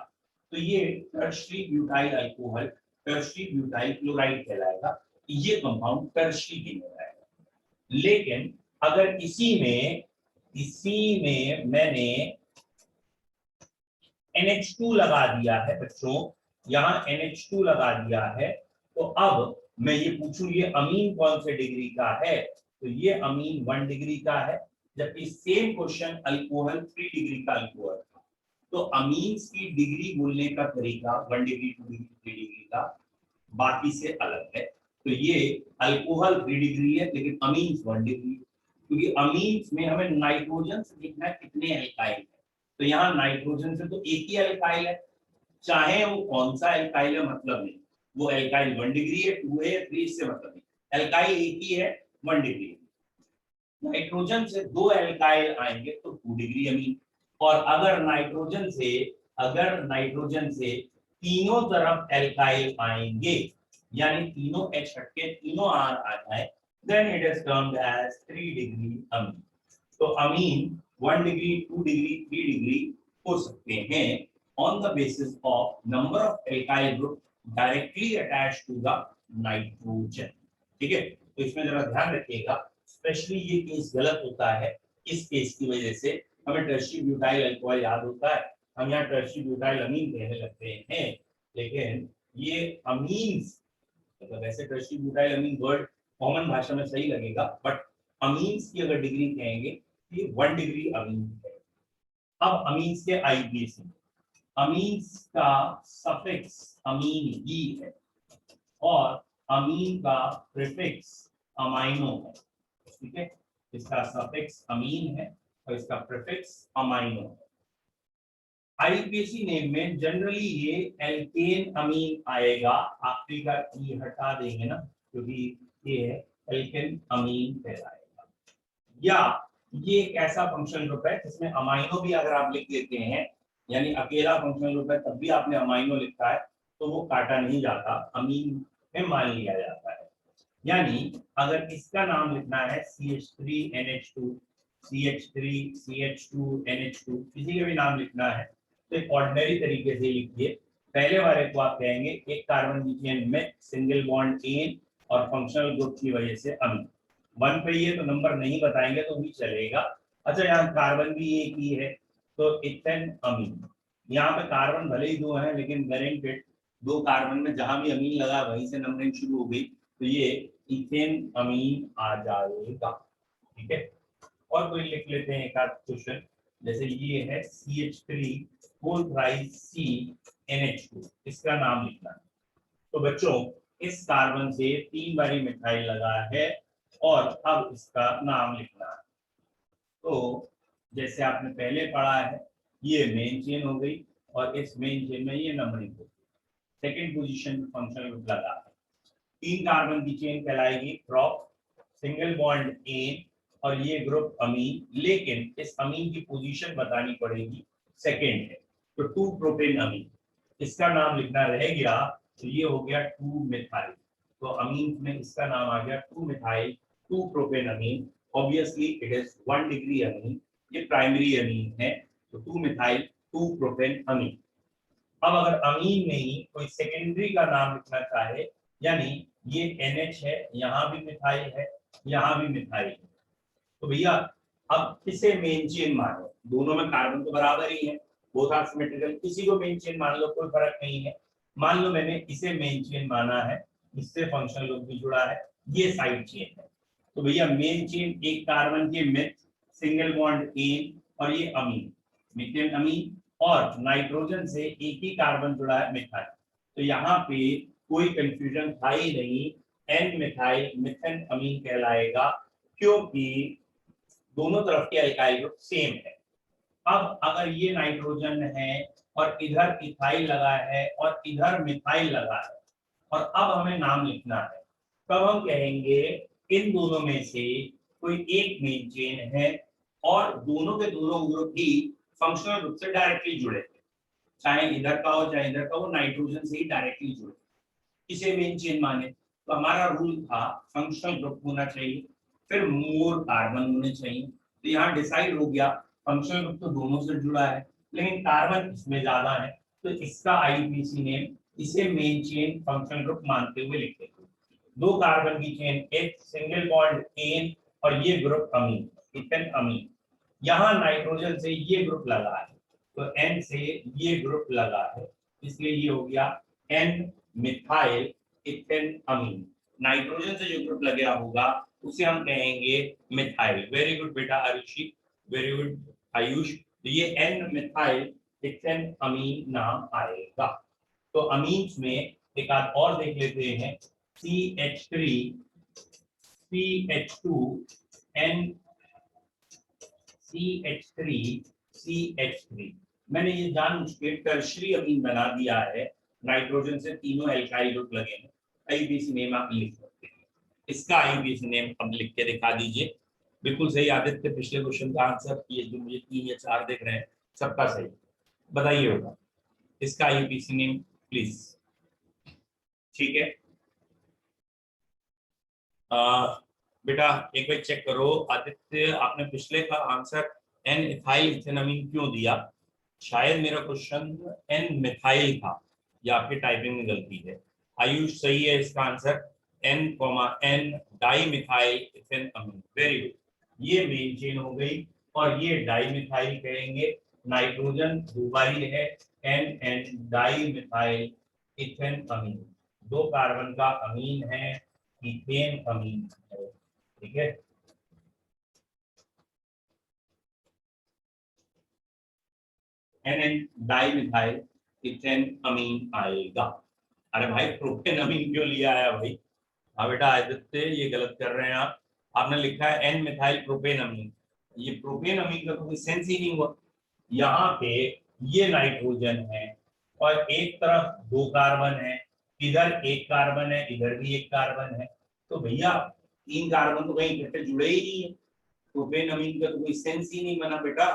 तो ये tertiary butyl alcohol, tertiary butyl chloride कहलाएगा। ये कंपाउंड टर्शरी कहलाएगा। लेकिन अगर इसी में मैंने NH2 लगा दिया है बच्चों, यहाँ NH2 लगा दिया है, तो अब मैं ये पूछूं ये अमीन कौन से डिग्री का है, तो ये अमीन 1 डिग्री का है, जबकि सेम क्वेश्चन अल्कोहल 3 डिग्री का अल्कोहल था। तो अमीन्स की डिग्री बोलने का तरीका 1 डिग्री, 2 डिग्री, 3 डिग्री का बाकी से अलग है। तो ये अल्कोहल 3 डिग्री है लेकिन अमीन्स 1 डिग्री, क्योंकि अमीन्स में हमें नाइट्रोजन से देखना है कितने एल्काइल है। तो यहाँ नाइट्रोजन से तो एक ही एल्काइल है, चाहे वो कौन सा एल्काइल है मतलब नहीं, वो एल्काइल 1 डिग्री है, 2 है, 3 से मतलब नहीं, एल्काइल एक ही है 1 डिग्री। नाइट्रोजन से 2 एल्काइल आएंगे तो 2 डिग्री अमीन। और अगर नाइट्रोजन से तीनों तरफ एल्काइल आएंगे, यानी तीनों H हटके तीनों R आ जाए, then it is termed as 3 degree amine. तो अमीन 1 डिग्री, 2 डिग्री, 3 डिग्री हो सकते हैं on the basis of number of alkyl group directly attached to the nitrogen। ठीक है, तो इसमें जरा ध्यान रखिएगा, स्पेशली ये केस गलत होता है। इस केस की वजह से हमें टर्शरी ब्यूटाइल अल्कोहल याद होता है, हम यहाँ टर्शरी ब्यूटाइल अमीन कहने लगते हैं, लेकिन ये अमीन्स, मतलब वैसे टर्शरी ब्यूटाइल अमीन वर्ड कॉमन भाषा में सही लगेगा, बट अमीन्स की अगर डिग्री कहेंगे तो ये 1 डिग्री अमीन है। अब अमीन्स के आईपीसी, अमीन्स का सफिक्स अमीन ही है और अमीन का प्रीफिक्स अमाइनो है। ठीक है, इसका सफिक्स अमीन है और इसका प्रीफिक्स अमाइनो है। आईपीसी नेम में जनरली ये एल्केन अमीन आएगा, आखिरी का ई हटा देंगे ना क्योंकि ये है एल्केन अमीन कहलाएगा। या ये एक ऐसा फंक्शनल ग्रुप है जिसमें अमाइनो भी अगर आप लिख लेते हैं, यानी अकेला फंक्शनल ग्रुप है तब भी आपने अमाइनो लिखा है तो वो काटा नहीं जाता, अमीन में मान लिया जाता है। यानी अगर इसका नाम लिखना है CH3NH2, CH3CH2NH2, किसी का भी नाम लिखना है तो एक ऑर्डिनरी तरीके से लिखिए। पहले वाले को आप कहेंगे एक कार्बन मीथेन में सिंगल बॉन्ड एन और फंक्शनल ग्रुप की वजह से अमीन। 1 पे ये तो नंबर नहीं बताएंगे तो भी चलेगा। अच्छा, यहाँ कार्बन भी एक ही है तो इथेन अमीन। यहाँ पे कार्बन भले ही 2 हैं लेकिन गारंटेड 2 कार्बन में जहां भी अमीन लगा वहीं से नंबरिंग शुरू हो गई, तो ये इथेन अमीन आ जाएगा। ठीक है। और कोई लिख लेते हैं एक आध क्वेश्चन, जैसे ये है CH3 होल थ्राइस CnH2, इसका नाम लिखना है। तो बच्चों इस कार्बन से 3 बारी मिथाइल लगा है और अब इसका नाम लिखना है। तो जैसे आपने पहले पढ़ा है, ये मेन चेन हो गई और इस मेन चेन में ये नंबरिंग हो गई। सेकेंड पोजीशन में फंक्शनल ग्रुप लगा है, 3 कार्बन की चेन कहलाएगी प्रॉप, सिंगल बॉन्ड एन और ये ग्रुप अमीन, लेकिन इस अमीन की पोजीशन बतानी पड़ेगी, सेकेंड है। तो 2 प्रोपेन अमीन, इसका नाम लिखना रह गया, तो ये हो गया 2 मिथाइल। तो अमीन में इसका नाम आ गया 2 methyl 2 propane amine. Obviously it is 1 degree amine, ये प्राइमरी अमीन है, तो 2 मिथाइल 2 प्रोपेन अमीन। अब अगर अमीन में ही कोई सेकेंडरी का नाम लिखना चाहे, यानी ये NH है, यहाँ भी मिथाइल है, यहाँ भी मिथाइल है, तो भैया अब इसे मेन चेन मानो, दोनों में कार्बन तो बराबर ही है, बोथ आर सिमेट्रिकल, किसी को मेन चेन मान लो, कोई फर्क नहीं है। मान लो मैंने इसे मेन चेन माना है, इससे फंक्शनल ग्रुप भी जुड़ा है, ये साइड चेन है, तो भैया मेन चेन एक कार्बन के मिथ, सिंगल बॉन्ड एन और ये अमीन, मिथेन अमीन, और नाइट्रोजन से एक ही कार्बन जुड़ा है मिथाइल। तो यहाँ पे कोई कंफ्यूजन था ही नहीं, एन मिथाइल मिथेन अमीन कहलाएगा, क्योंकि दोनों तरफ के अल्काइल ग्रुप सेम है। अब अगर ये नाइट्रोजन है और इधर इथाइल लगा है और इधर मिथाइल लगा है और अब हमें नाम लिखना है, तब हम कहेंगे इन दोनों में से कोई एक मेन चेन है और दोनों के दोनों ग्रुप ही फंक्शनल ग्रुप से डायरेक्टली जुड़े थे, चाहे इधर का हो चाहे इधर का हो, नाइट्रोजन से ही डायरेक्टली जुड़े, इसे मेन चेन माने। तो हमारा रूल था फंक्शनल ग्रुप होना चाहिए, फिर मोर कार्बन होने चाहिए। तो यहाँ डिसाइड हो गया फंक्शनल ग्रुप तो दोनों से जुड़ा है, लेकिन कार्बन इसमें ज्यादा है, तो इसका IUPAC नेम इसे मेन चेन फंक्शनल ग्रुप मानते हुए लिखते हैं। 2 कार्बन की चेन, एक सिंगल बॉन्ड एन और ये ग्रुप अमीन, इथेन अमीन, यहाँ नाइट्रोजन से ये ग्रुप लगा है, तो N से ये ग्रुप लगा है, इसलिए ये हो गया N मिथाइल इथेन अमीन। नाइट्रोजन से जो ग्रुप लगा होगा उसे हम कहेंगे मिथाइल। वेरी गुड बेटा आरुषि, वेरी गुड आयुष। तो ये N मिथाइल इथेन अमीन नाम आएगा। तो अमीन्स में एक आध और देख लेते हैं, CH3 CH2 N CH3 CH3, मैंने ये जानबूझ के टर्शरी अमीन बना दिया है, नाइट्रोजन से तीनों एल्काइल ग्रुप लगे हैं। IUPAC नेम आप लिख सकते हैं, इसका IUPAC नेम अब लिख के दिखा दीजिए। बिल्कुल सही आदित्य, पिछले क्वेश्चन का आंसर ये जो मुझे 3 या 4 दिख रहे हैं सबका सही, बताइए होगा इसका IUPAC नेम प्लीज। ठीक है बेटा एक बार चेक करो आदित्य, आपने पिछले का आंसर N इथाइल इथेनमीन क्यों दिया? शायद मेरा क्वेश्चन N मिथाइल था या आपकी टाइपिंग में गलती है। आयुष सही है इसका answer, N, di methyl ethanamine. Very good, ये मेन चेन हो गई और ये डाई मिथाइल कहेंगे, नाइट्रोजन 2 बारी है, N डाई मिथाइल इथेनमीन, 2 कार्बन का अमीन है, इथेन अमीन है। ठीक है, एन डाइमिथाइल इथेन अमीन आएगा। अरे भाई प्रोपेन अमीन क्यों लिया है भाई? हाँ बेटा आदित्य ये गलत कर रहे हैं आप, आपने लिखा है एन मिथाइल प्रोपेन अमीन, ये प्रोपेन अमीन का कोई सेंस ही नहीं हुआ। यहाँ पे ये नाइट्रोजन है और एक तरफ 2 कार्बन है, इधर एक कार्बन है, इधर भी एक कार्बन है, तो भैया 3 कार्बन तो कहीं इकट्ठे जुड़े ही नहीं है, प्रोपेन अमीन का तो कोई सेंस ही नहीं बना बेटा।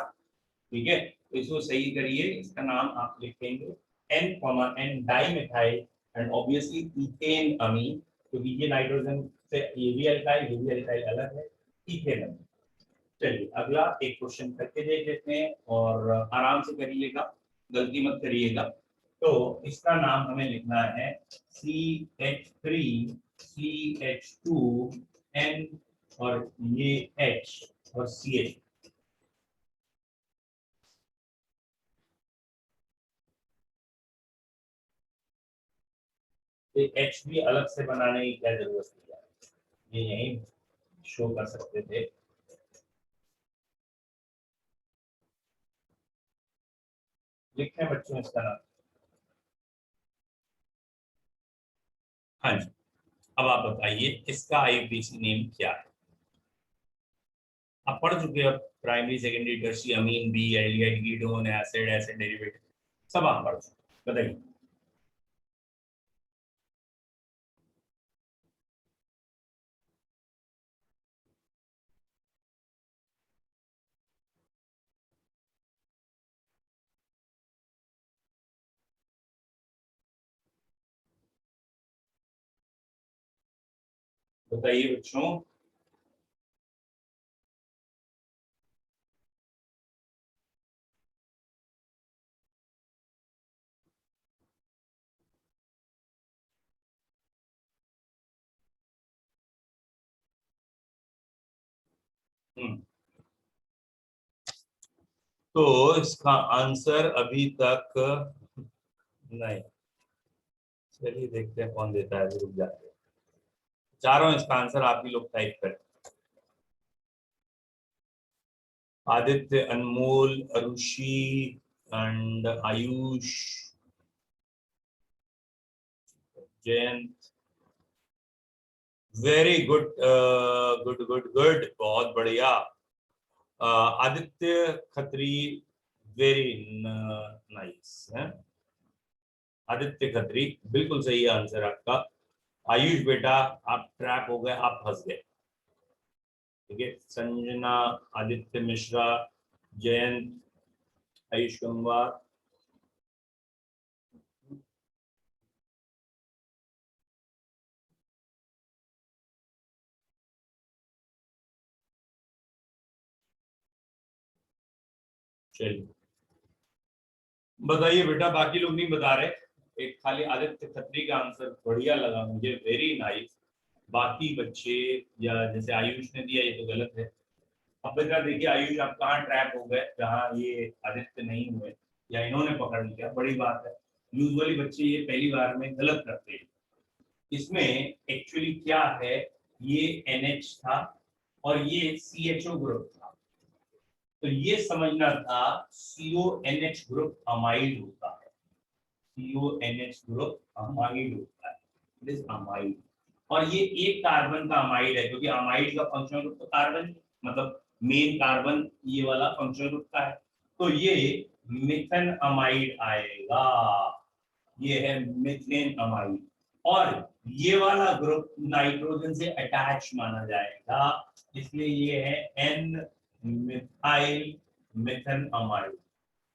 ठीक है, तो इसको सही करिए, इसका नाम आप लिखेंगे N dimethyl and obviously ethane amine, क्योंकि ये नाइट्रोजन से ये भी अल्काइल अलग है, इथेन अमीन। चलिए अगला एक क्वेश्चन करके देख लेते हैं और आराम से करिएगा, गलती मत करिएगा। तो इसका नाम हमें लिखना है CH3 CH2 N और ये H और CH। H भी अलग से बनाने की क्या जरूरत है, ये यही शो कर सकते थे। लिखें बच्चों इसका नाम। हाँ जी, अब आप बताइए इसका आईयूपीएसी नेम क्या है। आप पढ़ चुके हो प्राइमरी सेकेंडरी टर्शियरी, अमीन बी, aldehyde, ketone, acid, acid derivative, सब आप पढ़ चुके, बताइए। बताइए बच्चों। तो इसका आंसर अभी तक नहीं, चलिए देखते हैं कौन देता है, रुक जाते हैं। चारों इसका आंसर आप ही लोग टाइप करें। Aditya, Anmol, Arushi and Ayush, Jayant, very good, good good good, बहुत बढ़िया। आदित्य खत्री, वेरी नाइस है। आदित्य खत्री बिल्कुल सही आंसर आपका। आयुष बेटा आप ट्रैप हो गए, आप फंस गए। ठीक है, संजना, आदित्य मिश्रा, जयंत, आयुष गंगवार, चलिए बताइए बेटा, बाकी लोग नहीं बता रहे। एक खाली आदित्य खत्री का आंसर बढ़िया लगा मुझे, वेरी नाइस। बाकी बच्चे या जैसे आयुष ने दिया, ये तो गलत है। अब बेटा देखिए आयुष, आप कहाँ ट्रैप हो गए जहाँ ये आदित्य नहीं हुए या इन्होंने पकड़ लिया, बड़ी बात है। यूजुअली बच्चे ये पहली बार में गलत करते हैं। इसमें एक्चुअली क्या है, ये NH था और ये CHO ग्रुप था। तो ये समझना था CONH ग्रुप अमाइड होता है, CONH ग्रुप अमाइड होता है, इट इज अमाइड। और ये एक कार्बन का अमाइड है, क्योंकि अमाइड का फंक्शनल ग्रुप तो कार्बन, मतलब मेन कार्बन ये वाला फंक्शनल ग्रुप का है। तो ये मिथेन अमाइड आएगा, ये है मिथेन अमाइड। और ये वाला ग्रुप नाइट्रोजन से अटैच माना जाएगा, इसलिए ये है N मिथाइल मिथेन अमाइड।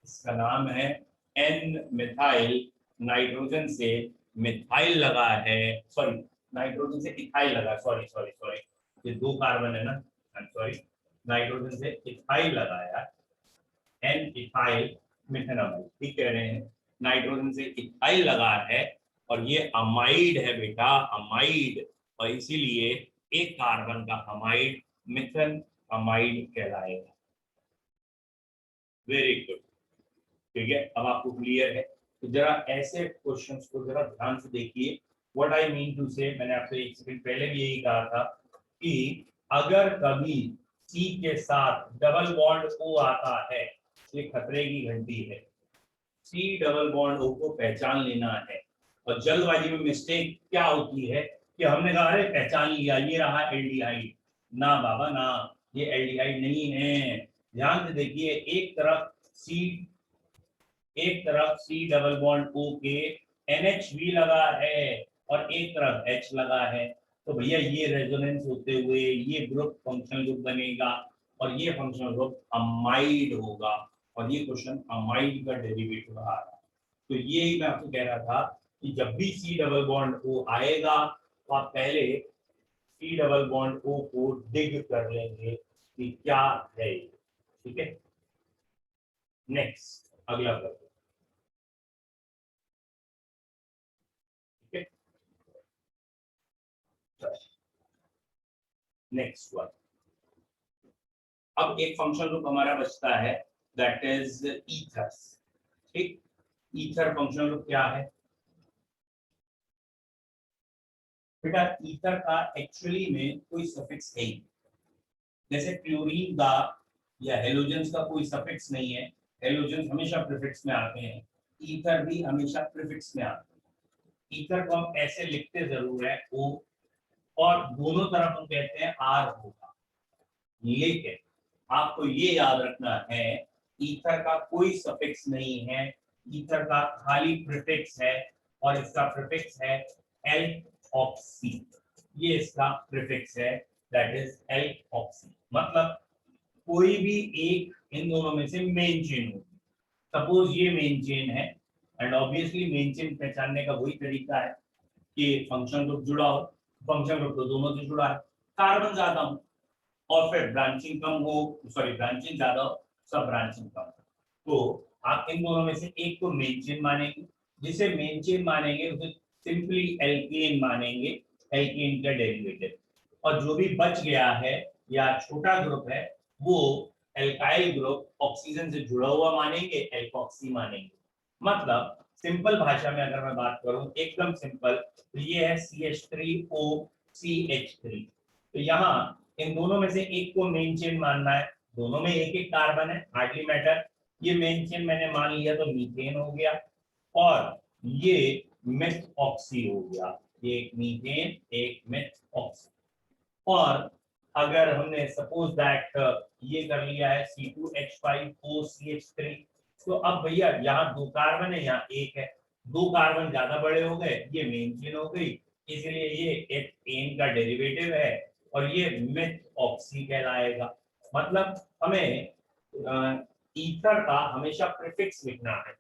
इसका नाम है N मिथाइल, नाइट्रोजन से मिथाइल लगा है, सॉरी नाइट्रोजन से इथाइल लगा, सॉरी सॉरी सॉरी, ये दो कार्बन है ना, सॉरी, नाइट्रोजन से इथाइल लगाया, N इथाइल मिथेन अमाइड, ठीक कह रहे हैं। नाइट्रोजन से इथाइल लगा है और ये अमाइड है बेटा, अमाइड, और इसीलिए एक कार्बन का अमाइड मिथेन अमाइड कहलाएगा। वेरी गुड, ठीक है, अब आपको क्लियर है। तो जरा ऐसे क्वेश्चंस को जरा ध्यान से देखिए। व्हाट आई मीन टू से, मैंने आपसे एक सेकंड पहले भी यही कहा था कि अगर कभी C के साथ डबल बॉन्ड O आता है, ये खतरे की घंटी है। C डबल बॉन्ड O को पहचान लेना है। और जल्दबाजी में मिस्टेक क्या होती है कि हमने कहा अरे पहचान लिया, ये रहा एल्डिहाइड। ना बाबा ना, ये एल्डिहाइड नहीं है। ध्यान से देखिए, एक तरफ C डबल बॉन्ड O के NH भी लगा है और एक तरफ H लगा है। तो भैया ये रेजोनेंस होते हुए ये ग्रुप फंक्शनल ग्रुप बनेगा और ये फंक्शनल ग्रुप अमाइड होगा। और ये क्वेश्चन अमाइड का डेरिवेटिव आ रहा है। तो ये ही मैं आपको कह रहा था कि जब भी C डबल बॉन्ड O आएगा तो आप पहले C डबल बॉन्ड O को डिग कर लेंगे कि क्या है, ठीक है। नेक्स्ट, अगला प्रश्न, ठीक है। नेक्स्ट वन, अब एक फंक्शन ग्रुप हमारा बचता है, दैट इज ईथर्स, ठीक। ईथर फंक्शन ग्रुप क्या है बेटा? ईथर का एक्चुअली में कोई सफिक्स है ही, जैसे क्लोरीन का या हेलोजेंस का कोई सफिक्स नहीं है, हेलोजन हमेशा प्रीफिक्स में आते हैं, ईथर भी हमेशा प्रीफिक्स में आते हैं। ईथर को हम ऐसे लिखते जरूर है O, और दोनों तरफ हम कहते हैं R होगा, लेकिन आपको ये याद रखना है ईथर का कोई सफिक्स नहीं है, ईथर का खाली प्रीफिक्स है, और इसका प्रीफिक्स है एल्कोक्सी। ये इसका प्रीफिक्स है, दैट इज एल्कोक्सी। मतलब कोई भी एक इन दोनों में से मेन चेन होगी। सपोज ये मेन चेन है, एंड ऑब्वियसली मेन चेन पहचानने का वही तरीका है कि फंक्शन ग्रुप जुड़ा हो, फंक्शन ग्रुप तो दोनों से जुड़ा है, कार्बन ज्यादा हो और फिर ब्रांचिंग कम हो, सॉरी ब्रांचिंग ज्यादा हो, सब ब्रांचिंग कम हो, तो आप इन दोनों में से एक को मेन चेन मानेंगे। जिसे मेन चेन मानेंगे उसे सिंपली एल्केन मानेंगे, एल्केन का डेरिवेटिव। और जो भी बच गया है या छोटा ग्रुप है वो एल्काइल ग्रुप ऑक्सीजन से जुड़ा हुआ मानेंगे, एल्कोक्सी मानेंगे। मतलब सिंपल भाषा में अगर मैं बात करूं एकदम सिंपल, तो ये है CH3OCH3। तो यहाँ इन दोनों में से एक को मेन चेन मानना है, दोनों में एक एक कार्बन है, हार्डली मैटर। ये मेन चेन मैंने मान लिया तो मीथेन हो गया, और ये मिथ ऑक्सी हो गया, एक मीथेन एक मिथ ऑक्सी। और अगर हमने सपोज दैट ये कर लिया है C2H5OCH3, तो अब भैया यहाँ दो कार्बन है, यहाँ एक है, दो कार्बन ज्यादा बड़े हो गए, ये मेन चेन हो गई, इसलिए ये एक एन का डेरिवेटिव है और ये मिथ ऑक्सी कहलाएगा। मतलब हमें ईथर का हमेशा प्रीफिक्स लिखना है,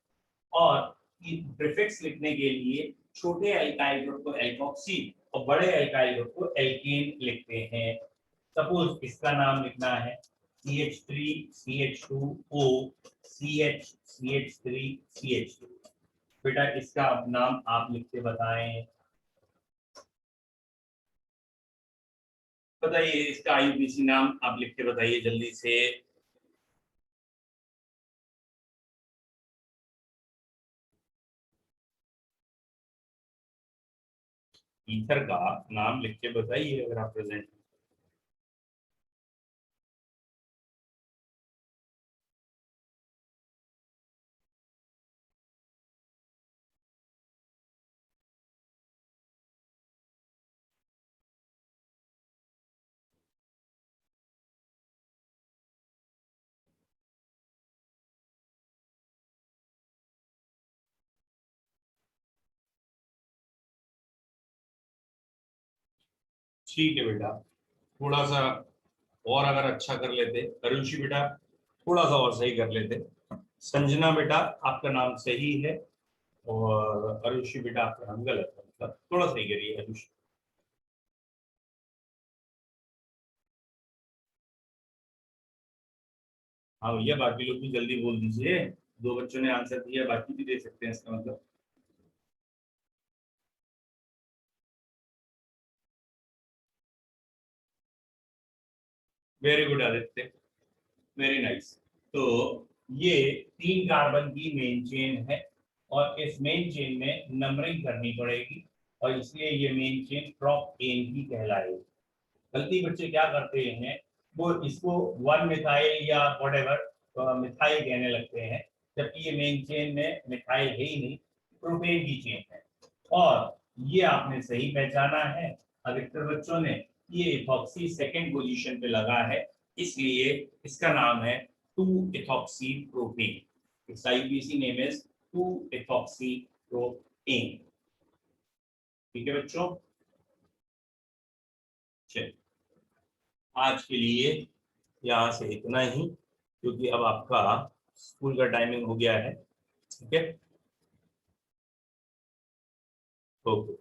और प्रीफिक्स लिखने के लिए छोटे एल्काइल ग्रुप को एल्कोक्सी और बड़े एल्काइल ग्रुप को एल्केन लिखते हैं। सपोज इसका नाम लिखना है CH3CH2O CH3CH2। बेटा इसका नाम आप लिख के बताएं, बताइए इसका IUPAC नाम आप लिख के बताइए जल्दी से। ईथर का नाम लिख के बताइए अगर आप प्रेजेंट। ठीक है बेटा, थोड़ा सा और अगर अच्छा कर लेते, अरुषि बेटा थोड़ा सा और सही कर लेते। संजना बेटा आपका नाम सही है, और अरुषि बेटा आपका नाम गलत है, मतलब थोड़ा सही करिए अरुषि। हाँ भैया बाकी लोग भी जल्दी बोल दीजिए, दो बच्चों ने आंसर दिया, बाकी भी दे सकते हैं, इसका मतलब। Very good Aditya, very nice. तो ये तीन कार्बन की मेन चेन है, और इस मेन चेन में नंबरिंग करनी पड़ेगी, और इसलिए ये मेन चेन प्रॉप एन की कहलाएगी। गलती बच्चे क्या करते हैं, वो इसको वन मिथाइल या व्हाटएवर मिथाइल कहने लगते हैं, जबकि ये मेन चेन में मिथाइल है ही नहीं, प्रोपेन की चेन है। और ये आपने सही पहचाना है अधिकतर बच्चों ने, ये इथॉक्सी सेकंड पोजीशन पे लगा है, इसलिए इसका नाम है two ethoxy propane. its IUPAC name is two ethoxy propane. ठीक है बच्चों, चलिए आज के लिए यहाँ से इतना ही, क्योंकि अब आपका स्कूल का टाइमिंग हो गया है। ठीक है, ओके।